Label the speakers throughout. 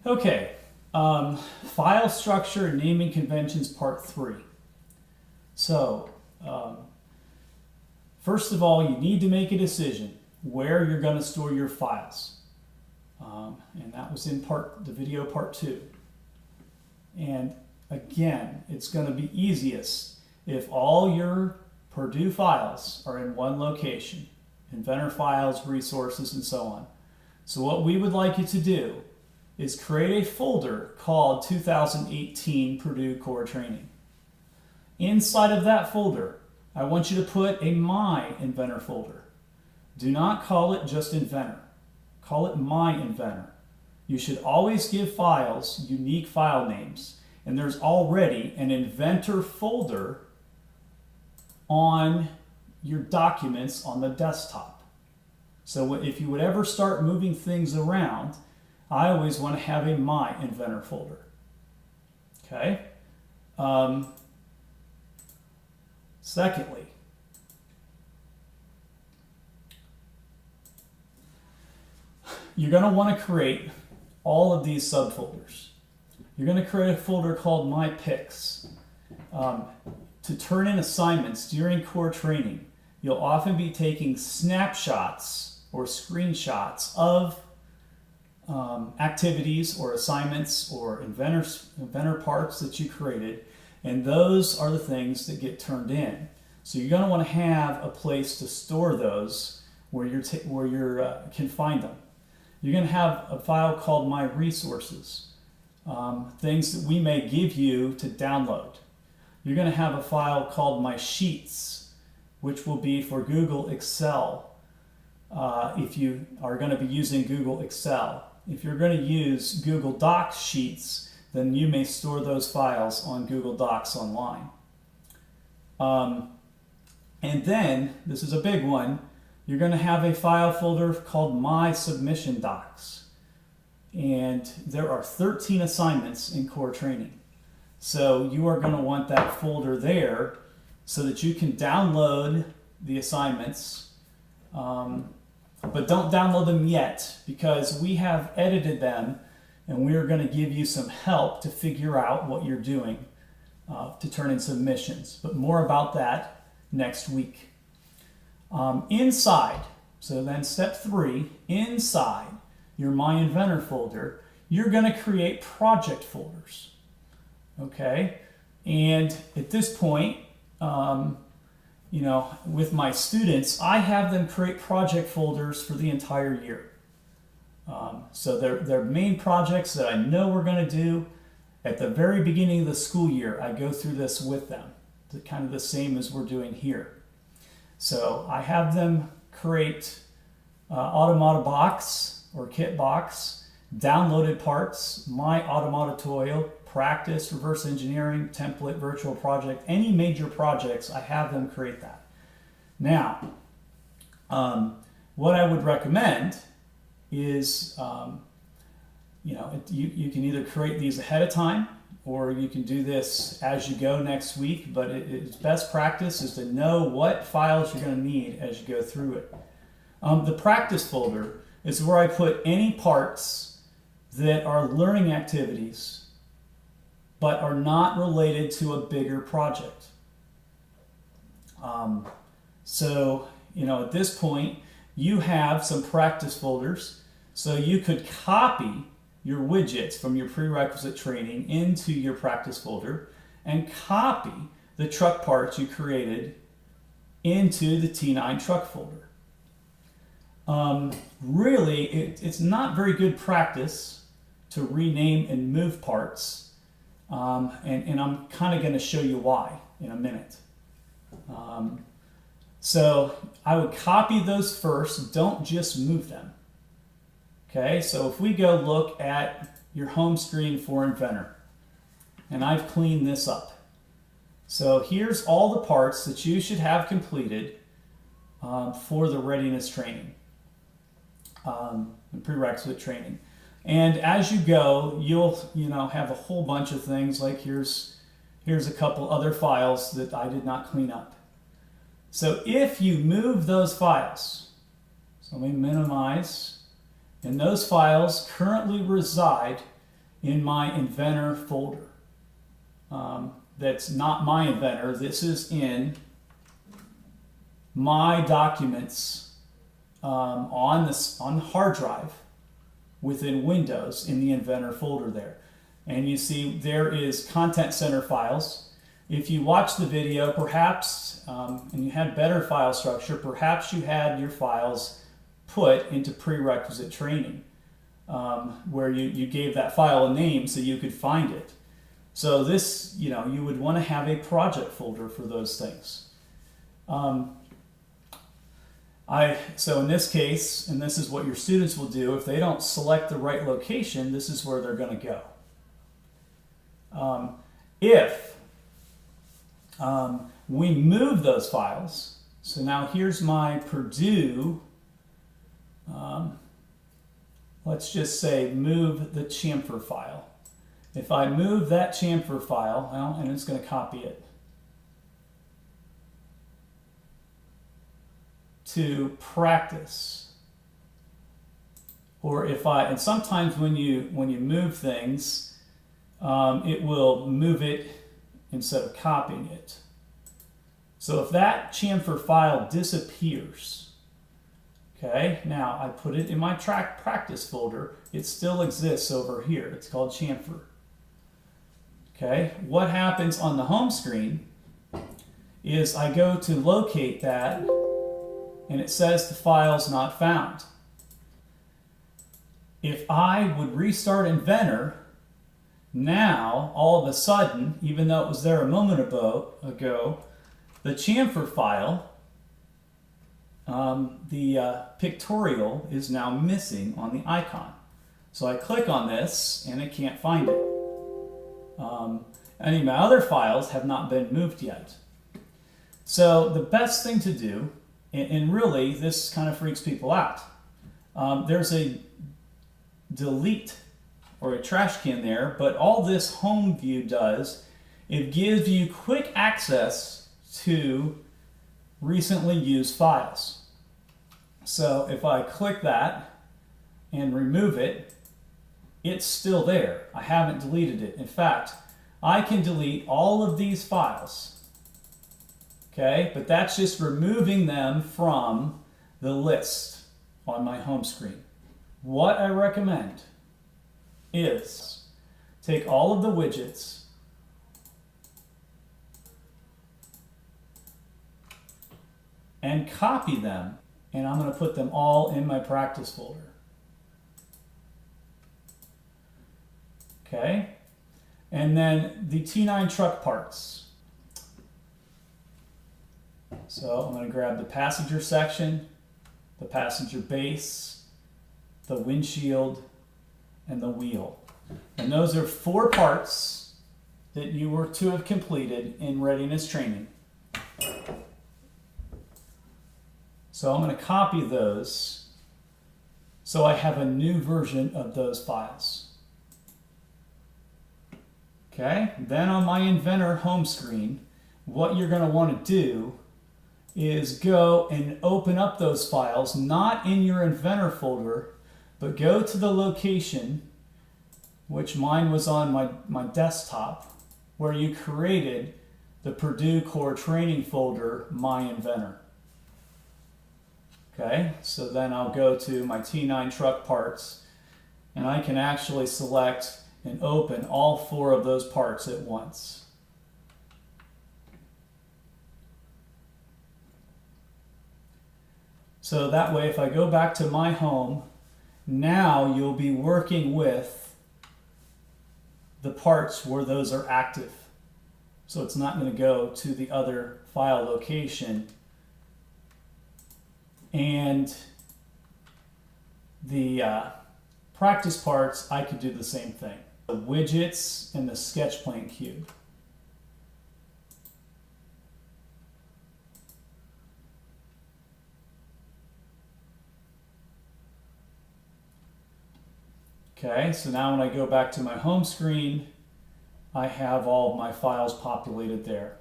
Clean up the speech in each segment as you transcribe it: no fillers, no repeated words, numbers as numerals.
Speaker 1: Okay, file structure and naming conventions part 3. So, first of all, you need to make a decision where you're going to store your files. And that was in the video part 2. And again, it's going to be easiest if all your Purdue files are in one location. Inventor files, resources, and so on. So what we would like you to do is create a folder called 2018 Purdue Core Training. Inside of that folder, I want you to put a My Inventor folder. Do not call it just Inventor. Call it My Inventor. You should always give files unique file names, and there's already an Inventor folder on your documents on the desktop. So if you would ever start moving things around, I always want to have a My Inventor folder. Okay? Secondly, you're going to want to create all of these subfolders. You're going to create a folder called My Picks. To turn in assignments during core training, you'll often be taking snapshots or screenshots of activities or assignments or inventor parts that you created, and those are the things that get turned in. So you're going to want to have a place to store those where you can find them. You're going to have a file called My Resources, things that we may give you to download. You're going to have a file called My Sheets, which will be for Google Excel if you are going to be using Google Excel. If you're going to use Google Docs sheets, then you may store those files on Google Docs online. And then, this is a big one, you're going to have a file folder called My Submission Docs. And there are 13 assignments in core training. So you are going to want that folder there so that you can download the assignments. But don't download them yet, because we have edited them and we are going to give you some help to figure out what you're doing to turn in submissions. But more about that next week. Inside, so then step 3, inside your My Inventor folder, you're going to create project folders. Okay? And at this point, with my students, I have them create project folders for the entire year. So they're main projects that I know we're going to do. At the very beginning of the school year, I go through this with them, kind of the same as we're doing here. So I have them create Automata Box or Kit Box, downloaded parts, My Automata Tutorial, practice, reverse engineering, template, virtual project, any major projects, I have them create that. Now, what I would recommend is, you can either create these ahead of time, or you can do this as you go next week, but it's best practice is to know what files you're going to need as you go through it. The practice folder is where I put any parts that are learning activities but are not related to a bigger project. At this point, you have some practice folders, so you could copy your widgets from your prerequisite training into your practice folder and copy the truck parts you created into the T9 truck folder. Really, it's not very good practice to rename and move parts, and I'm kind of going to show you why in a minute. So I would copy those first, don't just move them. Okay, so if we go look at your home screen for Inventor, and I've cleaned this up. So here's all the parts that you should have completed for the readiness training, and prerequisite training. And as you go, you'll have a whole bunch of things, like here's a couple other files that I did not clean up. So if you move those files, so let me minimize, and those files currently reside in my Inventor folder. That's not my Inventor. This is in my documents on the hard drive within Windows in the Inventor folder there. And you see there is Content Center files. If you watch the video, perhaps, and you had better file structure, perhaps you had your files put into prerequisite training, where you gave that file a name so you could find it. So this, you would want to have a project folder for those things. So in this case, and this is what your students will do, if they don't select the right location, this is where they're going to go. If we move those files, so now here's my Purdue, let's just say move the chamfer file. If I move that chamfer file, well, and it's going to copy it to practice, or if and sometimes when you move things, it will move it instead of copying it. So if that chamfer file disappears, okay, now I put it in my practice folder, it still exists over here. It's called chamfer. Okay, what happens on the home screen is I go to locate that and it says the file's not found. If I would restart Inventor, now all of a sudden, even though it was there a moment ago, the chamfer file, the pictorial, is now missing on the icon. So I click on this and I can't find it. Any of my other files have not been moved yet. So the best thing to do, and really this kind of freaks people out, there's a delete or a trash can there, but all this home view does, it gives you quick access to recently used files. So if I click that and remove it, it's still there. I haven't deleted it. In fact, I can delete all of these files, okay? But that's just removing them from the list on my home screen. What I recommend is take all of the widgets and copy them, and I'm going to put them all in my practice folder. Okay, and then the T9 truck parts. So I'm going to grab the passenger section, the passenger base, the windshield, and the wheel. And those are 4 parts that you were to have completed in readiness training. So I'm going to copy those so I have a new version of those files. Okay, then on my Inventor home screen, what you're going to want to do is go and open up those files, not in your Inventor folder, but go to the location, which mine was on my desktop, where you created the Purdue Core Training folder, My Inventor. Okay, so then I'll go to my T9 truck parts, and I can actually select and open all 4 of those parts at once. So that way, if I go back to my home, now you'll be working with the parts where those are active. So it's not going to go to the other file location. And the practice parts, I could do the same thing. The widgets and the sketch plane cube. Okay, so now when I go back to my home screen, I have all of my files populated there.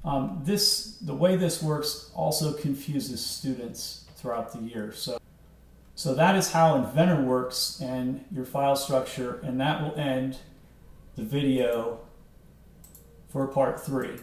Speaker 1: The way this works also confuses students throughout the year. So that is how Inventor works and your file structure, and that will end the video for part 3.